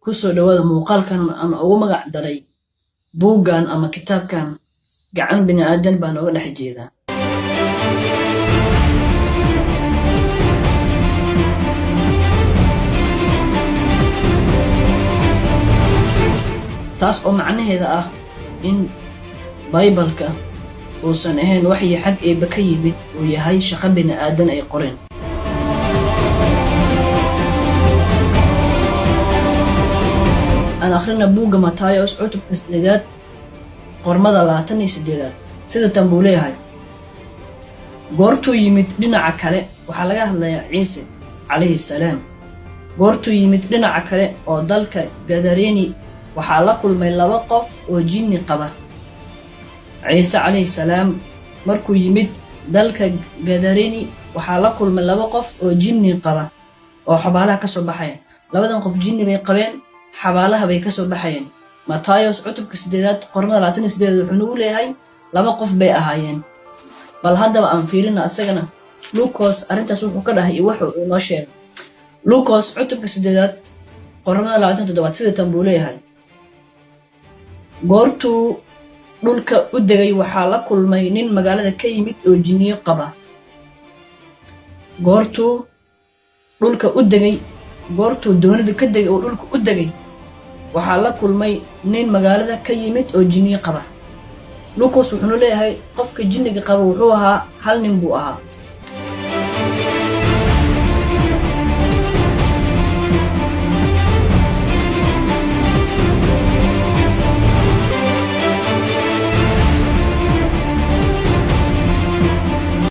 kusoo dhawaada muuqaalkan aan ugu magac daray buuggan ama kitaabkan gacan bini'aadan baan uga dhex jeedaa. taas oo macnaheeda ah in Baybalka uusan ahayn waxyi xag eebba ka yimid uu yahay shaqo bini'aadan ay qoreen. aan akhrina buugga Matayos cutubka 8 qormada 28 sida tan buu leeyahay. goortuu yimid dhinaca kale waxaa laga hadlayaa Ciise calayhi salaam. goortuu yimid dhinaca kale oo dalka Gadareni waxaa la kulmay 2 qof oo jinni qaba. Ciise calayhi salaam markuu yimid dalka Gadareni waxaa la kulmay 2 qof oo jinni qaba oo xabaalaha ka soo baxaya. labadan qof jinni bay qabeen, xabaalaha bay ka soo baxayeen. Matayos cutubka 8 qormada 28 wuxuu nagu leeyahay 2 qof bay ahaayeen. bal haddaba aan fiirina asagana Luukos arintaas wuxuu ka dhahay wuxuu inoo sheegay. Luukos cutubka 8 qormada 27 sida tan buu leeyahay. goortuu dhulka u degay waxaa la kulmay nin magaalada ka yimid oo jinniyo qaba. goortuu dhulka u degay goortuu doonida ka degay oo dhulka u degay waxaa la kulmay nin magaalada ka yimid oo jinniyo qaba. Luukos wuxuu leeyahay qofka jinniga qaba wuxuu ahaa hal nin buu ahaa.